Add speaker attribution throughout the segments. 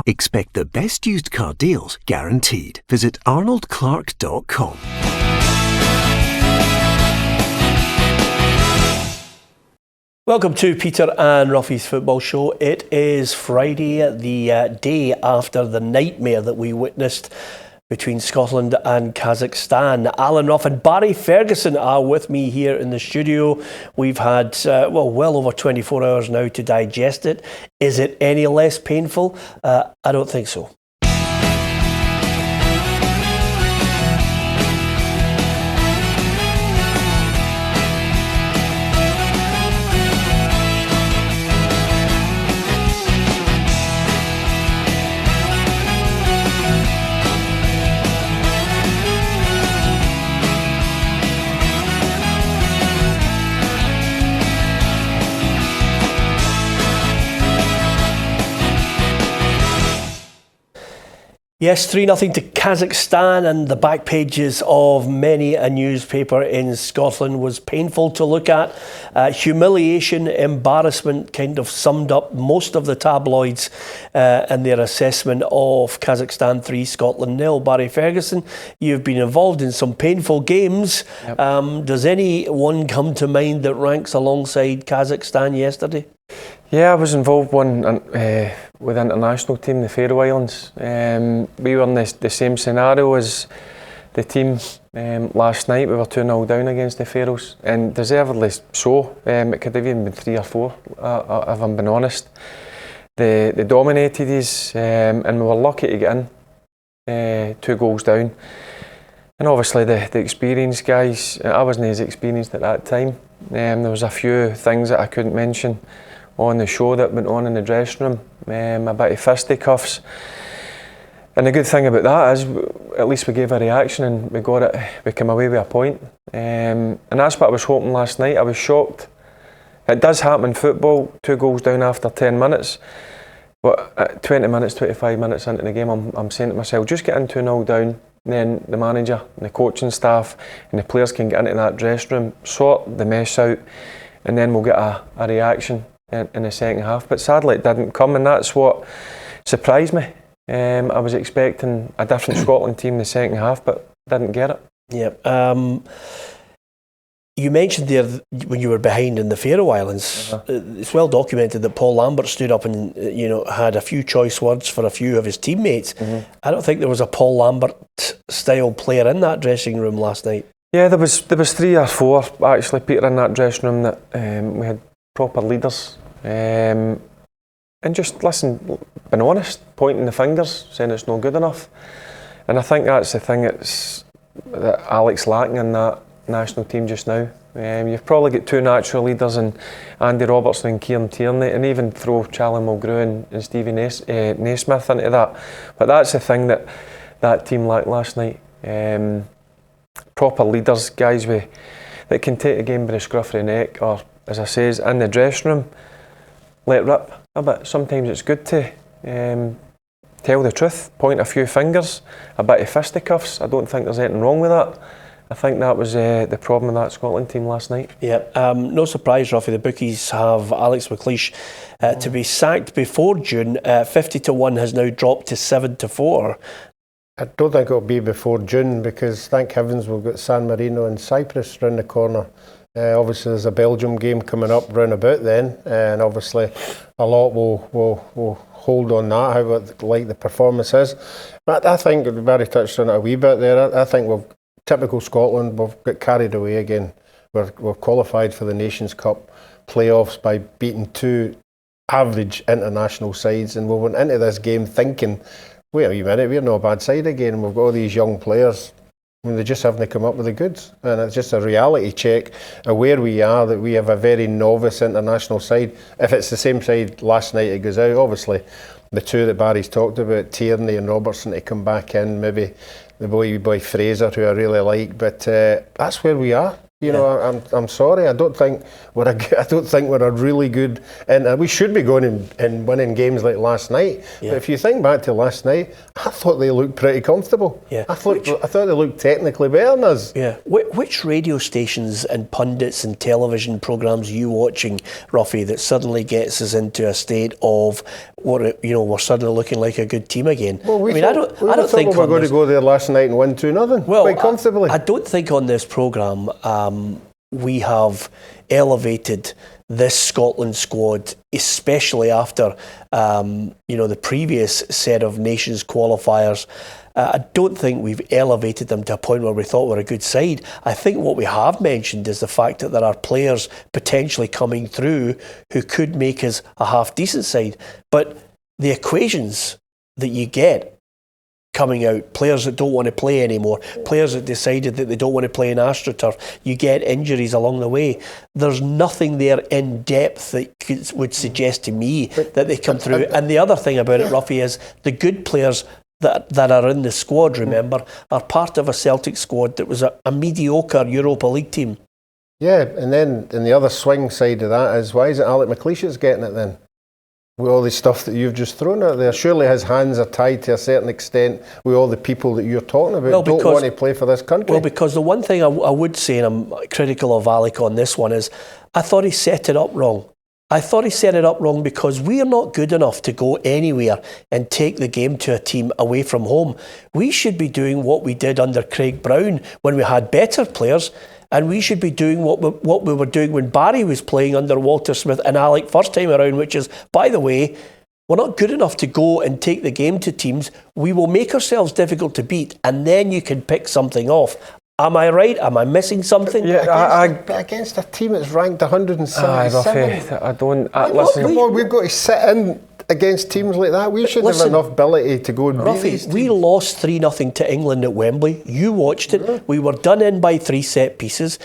Speaker 1: Expect the best used car deals guaranteed. Visit arnoldclark.com.
Speaker 2: Welcome to Peter and Roughie's Football Show. It is Friday, the day after the nightmare that we witnessed between Scotland and Kazakhstan. Alan Rough and Barry Ferguson are with me here in the studio. We've had, well over 24 hours now to digest it. Is it any less painful? I don't think so. Yes, 3-0 to Kazakhstan, and the back pages of many a newspaper in Scotland was painful to look at. Humiliation, embarrassment kind of summed up most of the tabloids in their assessment of Kazakhstan 3, Scotland 0. Barry Ferguson, you've been involved in some painful games. Yep. Does any one come to mind that ranks alongside Kazakhstan yesterday?
Speaker 3: Yeah, I was involved with the international team, the Faroe Islands. We were in the same scenario as the team last night. We were 2-0 down against the Faroes, and deservedly so. It could have even been 3 or 4, if I'm being honest. They dominated us, and we were lucky to get in, 2 goals down. And obviously the experienced guys, I wasn't as experienced at that time. There was a few things that I couldn't mention on the show that went on in the dressing room, a bit of fisticuffs. And the good thing about that is at least we gave a reaction and we came away with a point. And that's what I was hoping last night. I was shocked. It does happen in football, 2 goals down after 10 minutes. But at 20 minutes, 25 minutes into the game, I'm saying to myself, just get in 2-0 down, then the manager, the coaching staff and the players can get into that dressing room, sort the mess out, and then we'll get a reaction in the second half. But sadly it didn't come, and that's what surprised me. I was expecting a different Scotland team in the second half, but didn't get it.
Speaker 2: Yeah. You mentioned there when you were behind in the Faroe Islands, it's well documented that Paul Lambert stood up and had a few choice words for a few of his teammates. Mm-hmm. I don't think there was a Paul Lambert style player in that dressing room last night. Yeah,
Speaker 3: there was 3 or 4 actually, Peter, in that dressing room that we had proper leaders. And just listen, being honest, pointing the fingers, saying it's not good enough. And I think that's the thing that Alex lacking in that national team just now. You've probably got 2 natural leaders in Andy Robertson and Kieran Tierney, and even throw Charlie Mulgrew and Stevie Naismith into that. But that's the thing that team lacked last night. Proper leaders, guys that can take a game by the scruff of the neck, or as I says, in the dressing room, let rip a bit. Sometimes it's good to tell the truth, point a few fingers, a bit of fisticuffs. I don't think there's anything wrong with that. I think that was the problem with that Scotland team last night. Yeah,
Speaker 2: no surprise, Roughie. The bookies have Alex McLeish to be sacked before June. 50-1 has now dropped to 7-4.
Speaker 4: I don't think it'll be before June, because thank heavens we've got San Marino and Cyprus round the corner. Obviously there's a Belgium game coming up round about then, and obviously a lot will hold on that, how like the performance is. But I think, Barry touched on it a wee bit there, I think we've typical Scotland, we've got carried away again. We're qualified for the Nations Cup playoffs by beating 2 average international sides, and we went into this game thinking, wait a minute, we're not a bad side again. We've got all these young players. I mean, they just haven't come up with the goods. And it's just a reality check of where we are, that we have a very novice international side. If it's the same side last night it goes out, obviously the 2 that Barry's talked about, Tierney and Robertson, to come back in, maybe the boy Fraser, who I really like, but that's where we are. You know, I'm sorry. I don't think we're a really good, and we should be going and winning games like last night. Yeah. But if you think back to last night, I thought they looked pretty comfortable. Yeah. I thought they looked technically better than us.
Speaker 2: Yeah. Which radio stations and pundits and television programmes are you watching, Roughie, that suddenly gets us into a state of we're suddenly looking like a good team again.
Speaker 4: Well,
Speaker 2: I don't think
Speaker 4: we were going to go there last night and win 2-0 quite comfortably.
Speaker 2: I don't think on this programme we have elevated this Scotland squad, especially after the previous set of Nations qualifiers. I don't think we've elevated them to a point where we thought we're a good side. I think what we have mentioned is the fact that there are players potentially coming through who could make us a half-decent side. But the equations that you get coming out, players that don't want to play anymore, players that decided that they don't want to play in AstroTurf, you get injuries along the way. There's nothing there in depth that would suggest to me that they come through. And the other thing about it, Roughie, is the good players that are in the squad, remember, are part of a Celtic squad that was a mediocre Europa League team.
Speaker 4: Yeah, and then in the other swing side of that is, why is it Alec McLeish's getting it then? With all the stuff that you've just thrown out there. Surely his hands are tied to a certain extent with all the people that you're talking about don't want to play for this country.
Speaker 2: Well, because the one thing I would say, and I'm critical of Alec on this one, is I thought he set it up wrong. I thought he set it up wrong because we are not good enough to go anywhere and take the game to a team away from home. We should be doing what we did under Craig Brown when we had better players, and we should be doing what we were doing when Barry was playing under Walter Smith and Alec first time around, which is, by the way, we're not good enough to go and take the game to teams. We will make ourselves difficult to beat, and then you can pick something off. Am I right? Am I missing something?
Speaker 4: Yeah, against a team that's ranked 177.
Speaker 3: I don't.
Speaker 4: Listen, come on, we've got to sit in against teams like that. We should have enough ability to go and beat these teams.
Speaker 2: We lost 3-0 to England at Wembley. You watched it. Mm-hmm. We were done in by 3 set pieces.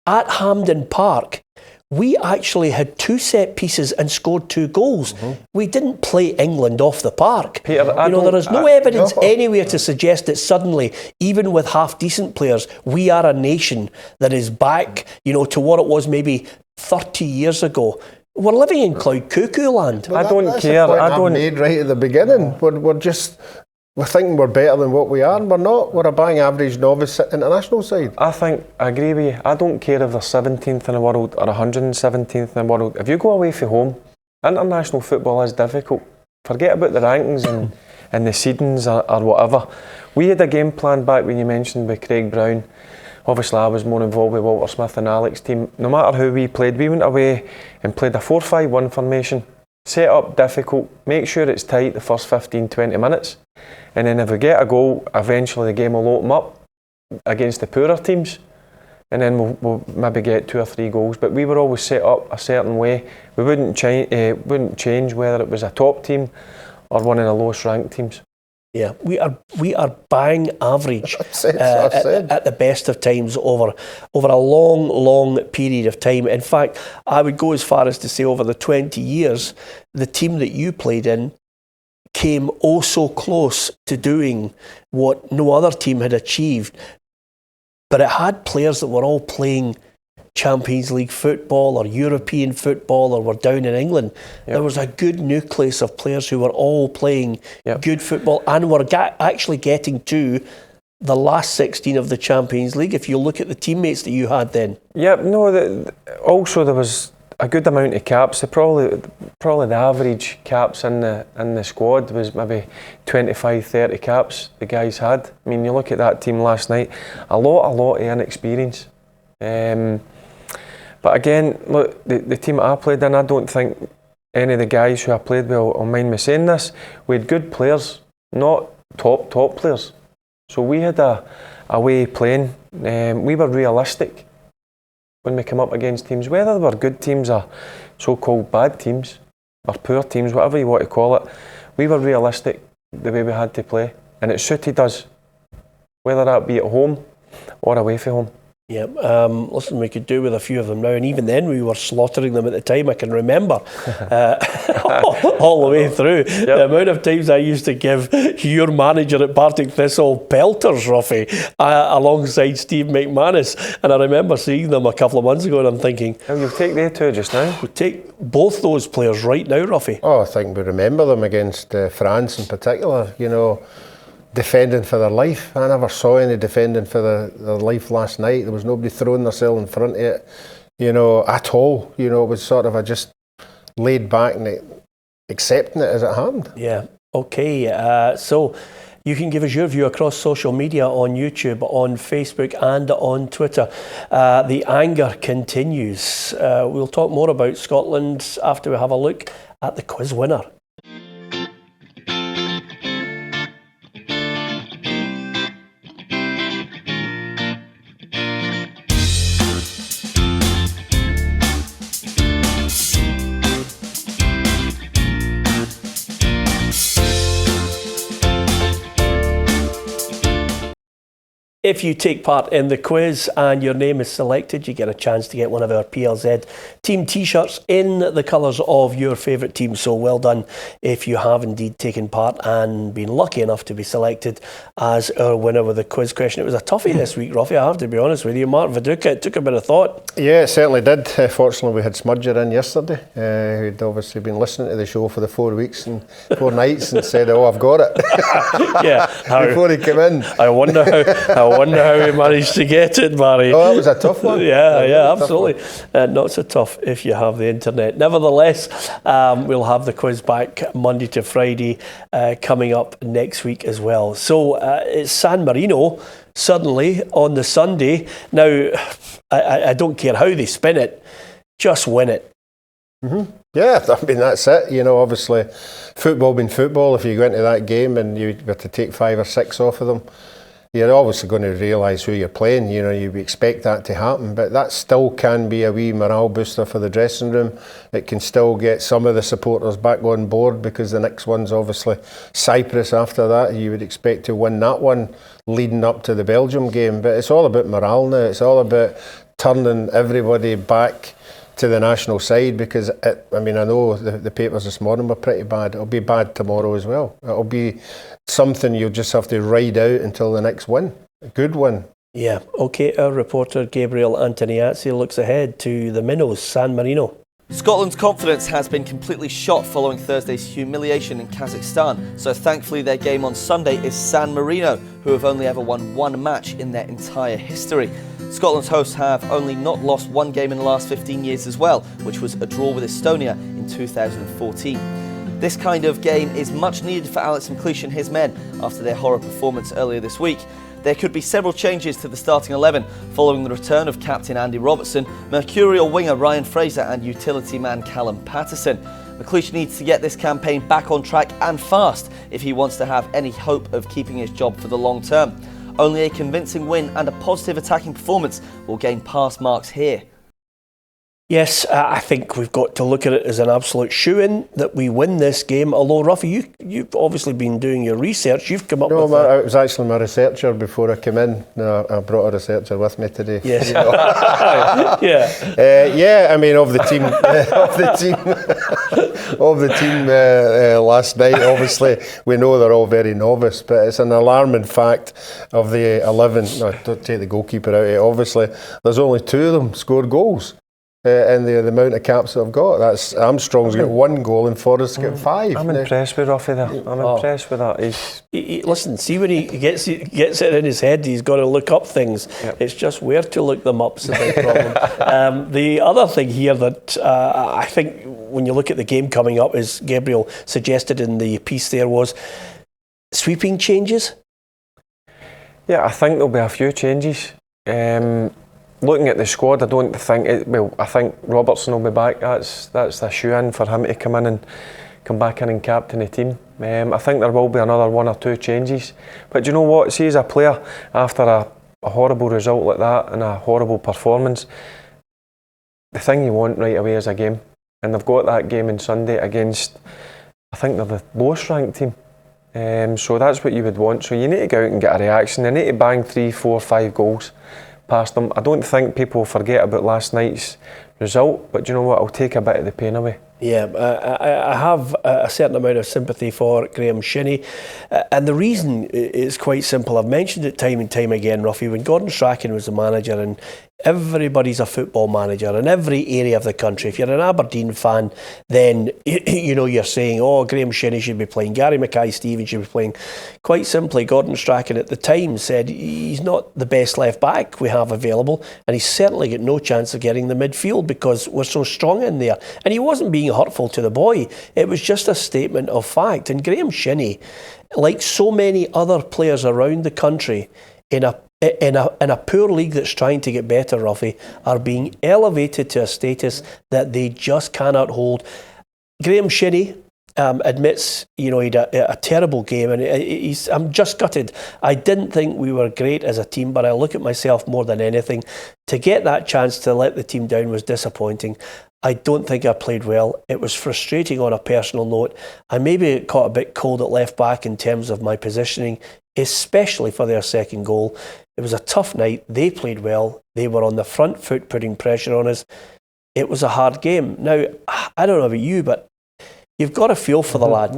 Speaker 2: At Hampden Park, we actually had 2 set pieces and scored 2 goals. Mm-hmm. We didn't play England off the park.
Speaker 3: Peter,
Speaker 2: there is no evidence anywhere to suggest that suddenly, even with half-decent players, we are a nation that is back, to what it was maybe 30 years ago. We're living in cloud cuckoo land.
Speaker 4: I don't care. I made right at the beginning. We're thinking we're better than what we are, and we're not. We're a bang average novice international side.
Speaker 3: I agree with you. I don't care if they're 17th in the world or 117th in the world. If you go away from home, international football is difficult. Forget about the rankings and the seedings or whatever. We had a game plan back when you mentioned with Craig Brown. Obviously, I was more involved with Walter Smith and Alec's team. No matter who we played, we went away and played a 4-5-1 formation. Set up difficult, make sure it's tight the first 15-20 minutes. And then if we get a goal, eventually the game will open up against the poorer teams. And then we'll maybe get 2 or 3 goals. But we were always set up a certain way. We wouldn't change whether it was a top team or one of the lowest ranked teams.
Speaker 2: Yeah, we are bang average at the best of times over a long period of time. In fact, I would go as far as to say over the 20 years, the team that you played in came oh so close to doing what no other team had achieved. But it had players that were all playing Champions League football or European football or were down in England. Yep. There was a good nucleus of players who were all playing good football and were actually getting to the last 16 of the Champions League, if you look at the teammates that you had then.
Speaker 3: Also there was a good amount of caps. Probably the average caps in the squad was maybe 25-30 caps the guys had. I mean, you look at that team last night, a lot of inexperience. But again, look, the team that I played in, I don't think any of the guys who I played with will mind me saying this. We had good players, not top players. So we had a way of playing. We were realistic when we came up against teams, whether they were good teams or so-called bad teams or poor teams, whatever you want to call it. We were realistic the way we had to play, and it suited us, whether that be at home or away from home.
Speaker 2: Yeah, listen, we could do with a few of them now, and even then we were slaughtering them at the time. I can remember all the way through. Yep. The amount of times I used to give your manager at Partick Thistle pelters, Roughie, alongside Steve McManus, and I remember seeing them a couple of months ago and I'm thinking,
Speaker 3: you'll take the 2 just now?
Speaker 2: We'll take both those players right now, Roughie.
Speaker 4: Oh, I think we remember them against France in particular, defending for their life. I never saw any defending for their life last night. There was nobody throwing themselves in front of it, at all. It was sort of a just laid back and accepting it as it happened.
Speaker 2: Yeah, okay. So you can give us your view across social media on YouTube, on Facebook and on Twitter. The anger continues. We'll talk more about Scotland after we have a look at the quiz winner. If you take part in the quiz and your name is selected, you get a chance to get one of our PLZ team t-shirts in the colours of your favourite team. So well done if you have indeed taken part and been lucky enough to be selected as our winner with the quiz question. It was a toughie this week, Roughie, I have to be honest with you. Mark Viduka, it took a bit of thought.
Speaker 4: Yeah, it certainly did. Fortunately, we had Smudger in yesterday, who'd obviously been listening to the show for the 4 weeks and 4 nights and said, "Oh, I've got it."
Speaker 2: Yeah,
Speaker 4: before he came in.
Speaker 2: I wonder how he managed to get it, Barry.
Speaker 4: Oh, that was a tough one.
Speaker 2: Yeah, absolutely. Not so tough if you have the internet. Nevertheless, we'll have the quiz back Monday to Friday coming up next week as well. So it's San Marino suddenly on the Sunday. Now, I don't care how they spin it, just win it.
Speaker 4: Mm-hmm. Yeah, I mean, that's it. You know, obviously, football being football, if you go into that game and you were to take 5 or 6 off of them, you're obviously going to realise who you're playing. You know, you expect that to happen, but that still can be a wee morale booster for the dressing room. It can still get some of the supporters back on board, because the next one's obviously Cyprus after that. You would expect to win that one leading up to the Belgium game, but it's all about morale now. It's all about turning everybody back to the national side, because I know the papers this morning were pretty bad. It'll be bad tomorrow as well. It'll be something you'll just have to ride out until the next win, a good win.
Speaker 2: Yeah, okay, our reporter Gabriel Antoniazzi looks ahead to the Minnows, San Marino.
Speaker 5: Scotland's confidence has been completely shot following Thursday's humiliation in Kazakhstan, so thankfully their game on Sunday is San Marino, who have only ever won 1 match in their entire history. Scotland's hosts have only not lost 1 game in the last 15 years as well, which was a draw with Estonia in 2014. This kind of game is much needed for Alex McLeish and his men after their horror performance earlier this week. There could be several changes to the starting 11 following the return of captain Andy Robertson, mercurial winger Ryan Fraser and utility man Callum Patterson. McLeish needs to get this campaign back on track and fast if he wants to have any hope of keeping his job for the long term. Only a convincing win and a positive attacking performance will gain pass marks here.
Speaker 2: Yes, I think we've got to look at it as an absolute shoo-in that we win this game. Although, Roughie, you've obviously been doing your research. You've come up with...
Speaker 4: No, I was actually my researcher before I came in. No, I brought a researcher with me today.
Speaker 2: Yes.
Speaker 4: You know.
Speaker 2: Yeah.
Speaker 4: I mean, of the team last night, obviously, we know they're all very novice, but it's an alarming fact of the 11. No, don't take the goalkeeper out of it. Obviously, there's only 2 of them scored goals. And the amount of caps that I've got, that's Armstrong's got 1 goal and Forrest's got 5.
Speaker 3: I'm impressed with Roughie there. I'm impressed with that.
Speaker 2: Listen, see when he gets it in his head, he's got to look up things. Yep. It's just where to look them up's the big problem. The other thing here that I think when you look at the game coming up, as Gabriel suggested in the piece there, was sweeping changes. Yeah,
Speaker 3: I think there'll be a few changes. Looking at the squad, I don't think I think Robertson will be back. That's the shoe-in for him to come in and come back in and captain the team. I think there will be another 1 or 2 changes. But do you know what? See, as a player, after a horrible result like that and a horrible performance, the thing you want right away is a game. And they've got that game on Sunday against, I think they're the lowest ranked team. So that's what you would want. So you need to go out and get a reaction. They need to bang 3, 4, 5 goals past them. I don't think people will forget about last night's result, but do you know what? I'll take a bit of the pain away.
Speaker 2: Yeah, I have a certain amount of sympathy for Graeme Shinnie, and the reason is quite simple. I've mentioned it time and time again, Roughie. When Gordon Strachan was the manager and everybody's a football manager in every area of the country. If you're an Aberdeen fan, then you're saying, Graeme Shinnie should be playing, Gary Mackay-Stevens should be playing. Quite simply, Gordon Strachan at the time said he's not the best left back we have available, and he's certainly got no chance of getting the midfield because we're so strong in there. And he wasn't being hurtful to the boy. It was just a statement of fact. And Graeme Shinnie, like so many other players around the country in a poor league that's trying to get better, Roughie, are being elevated to a status that they just cannot hold. Graeme Shinnie admits, he had a terrible game, and I'm just gutted. I didn't think we were great as a team, but I look at myself more than anything. To get that chance to let the team down was disappointing. I don't think I played well. It was frustrating on a personal note. I maybe caught a bit cold at left back in terms of my positioning, especially for their second goal. It was a tough night. They played well. They were on the front foot putting pressure on us. It was a hard game. Now, I don't know about you, but you've got a feel for the lad.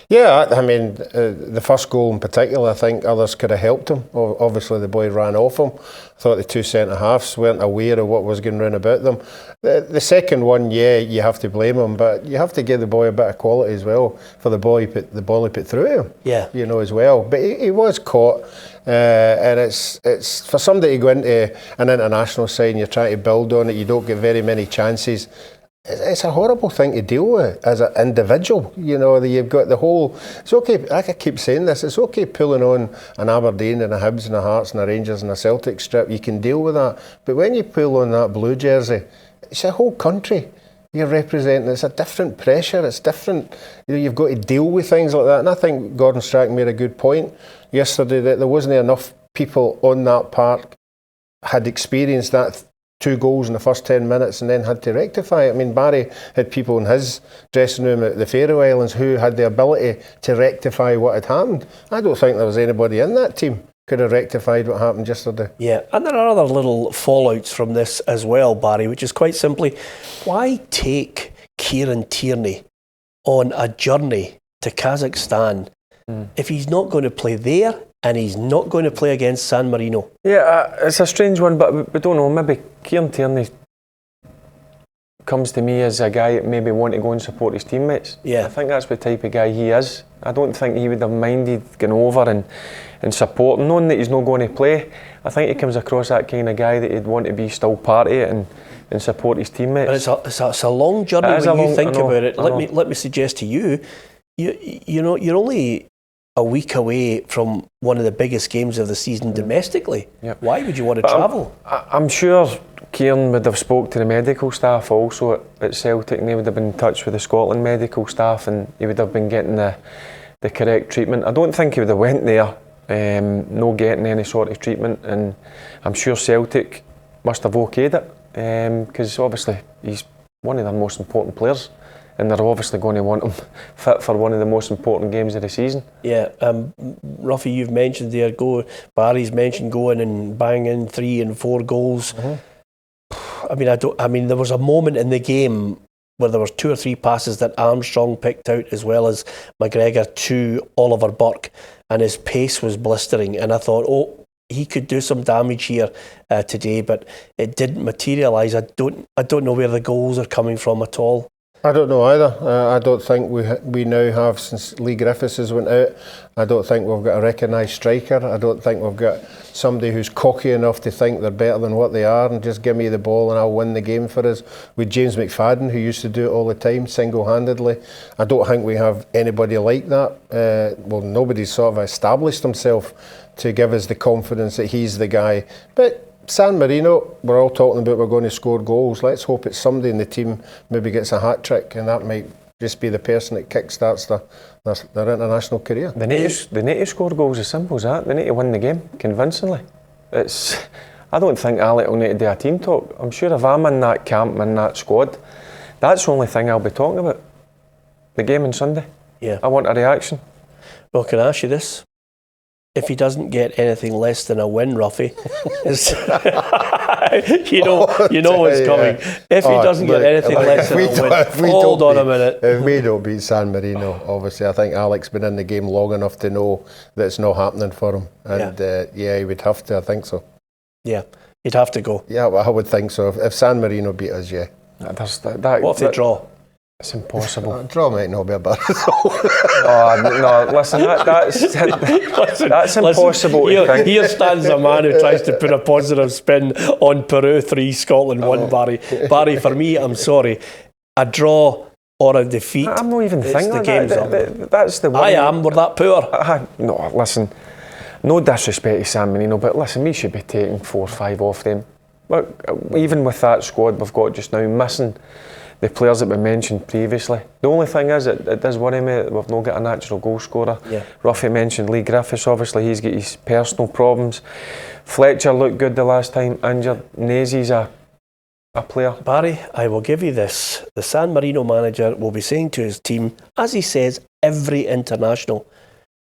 Speaker 4: Yeah. I mean, the first goal in particular, I think others could have helped him. Obviously, the boy ran off him. I thought the two centre-halves weren't aware of what was going round about them. The second one, you have to blame him, but you have to give the boy a bit of quality as well for the ball he put through him.
Speaker 2: Yeah.
Speaker 4: As well. But he was caught, and it's for somebody to go into an international side and you're trying to build on it, you don't get very many chances. It's a horrible thing to deal with as an individual. You've got the whole. It's okay. Like I keep saying this, it's okay pulling on an Aberdeen and a Hibs and a Hearts and a Rangers and a Celtic strip. You can deal with that. But when you pull on that blue jersey, it's a whole country you're representing. It's a different pressure. It's different. You've got to deal with things like that. And I think Gordon Strachan made a good point yesterday that there wasn't enough people on that park had experienced that. 2 goals in the first 10 minutes and then had to rectify it. I mean, Barry had people in his dressing room at the Faroe Islands who had the ability to rectify what had happened. I don't think there was anybody in that team could have rectified what happened yesterday.
Speaker 2: Yeah, and there are other little fallouts from this as well, Barry, which is quite simply, why take Kieran Tierney on a journey to Kazakhstan if he's not going to play there and he's not going to play against San Marino?
Speaker 3: Yeah, it's a strange one, but we don't know. Maybe Kieran Tierney comes to me as a guy that maybe want to go and support his teammates.
Speaker 2: Yeah.
Speaker 3: I think that's the type of guy he is. I don't think he would have minded going over and supporting, knowing that he's not going to play. I think he comes across that kind of guy that he'd want to be still part of it and support his teammates.
Speaker 2: But it's a long journey when you think about it. Let me suggest to you, you're only a week away from one of the biggest games of the season domestically.
Speaker 3: Yep.
Speaker 2: Why would you want to travel?
Speaker 3: I'm sure Kieran would have spoke to the medical staff also at Celtic, and they would have been in touch with the Scotland medical staff, and he would have been getting the correct treatment. I don't think he would have went there no getting any sort of treatment, and I'm sure Celtic must have okayed it because obviously he's one of their most important players. And they're obviously going to want him fit for one of the most important games of the season. Yeah,
Speaker 2: Roughie, you've mentioned there, Barry's mentioned going and banging 3 and 4 goals.
Speaker 3: Mm-hmm.
Speaker 2: I mean, there was a moment in the game where there was 2 or 3 passes that Armstrong picked out as well as McGregor to Oliver Burke, and his pace was blistering. And I thought, he could do some damage here today, but it didn't materialise. I don't know where the goals are coming from at all.
Speaker 4: I don't know either. I don't think we now have, since Lee Griffiths has went out, I don't think we've got a recognised striker. I don't think we've got somebody who's cocky enough to think they're better than what they are and just give me the ball and I'll win the game for us. With James McFadden, who used to do it all the time, single-handedly. I don't think we have anybody like that. Nobody's sort of established himself to give us the confidence that he's the guy. But San Marino, we're all talking about we're going to score goals. Let's hope it's somebody in the team maybe gets a hat-trick, and that might just be the person that kickstarts their international career.
Speaker 3: They need to score goals, as simple as that. They need to win the game convincingly. I don't think Alec will need to do a team talk. I'm sure if I'm in that camp, in that squad, that's the only thing I'll be talking about. The game on Sunday.
Speaker 2: Yeah.
Speaker 3: I want a reaction.
Speaker 2: Well, can I ask you this? If he doesn't get anything less than a win, Roughie, you know what's coming. If he doesn't get anything less than a win, hold on a minute.
Speaker 4: If we don't beat San Marino, obviously, I think Alec's been in the game long enough to know that it's not happening for him. And he would have to, I think so.
Speaker 2: Yeah. You'd have to go.
Speaker 4: Yeah, well, I would think so. If San Marino beat us, yeah.
Speaker 2: What if they draw?
Speaker 3: It's impossible.
Speaker 4: Draw might not be a bad
Speaker 3: No, listen, that's impossible to think.
Speaker 2: Here stands a man who tries to put a positive spin on Peru 3, Scotland 1, Barry. Barry, for me, I'm sorry, a draw or a defeat.
Speaker 3: I'm not even thinking
Speaker 2: the game's up.
Speaker 3: That's the way.
Speaker 2: We're that poor.
Speaker 3: No, listen, no disrespect to San Marino, but listen, we should be taking 4 or 5 off them. Look, even with that squad we've got just now, missing the players that we mentioned previously. The only thing is, it does worry me that we've not got a natural goal scorer.
Speaker 2: Yeah.
Speaker 3: Roughie mentioned Lee Griffiths, obviously he's got his personal problems. Fletcher looked good the last time, injured. Nazy's a player.
Speaker 2: Barry, I will give you this. The San Marino manager will be saying to his team, as he says every international,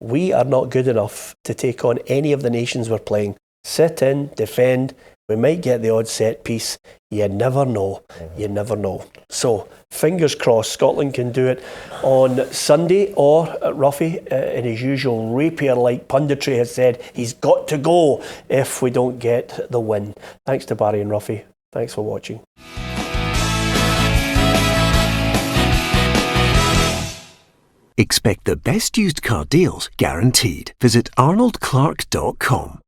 Speaker 2: we are not good enough to take on any of the nations we're playing. Sit in, defend. We might get the odd set piece. You never know. You never know. So, fingers crossed, Scotland can do it on Sunday, or Roughie, in his usual rapier-like punditry, has said he's got to go if we don't get the win. Thanks to Barry and Roughie. Thanks for watching.
Speaker 1: Expect the best used car deals guaranteed. Visit arnoldclark.com.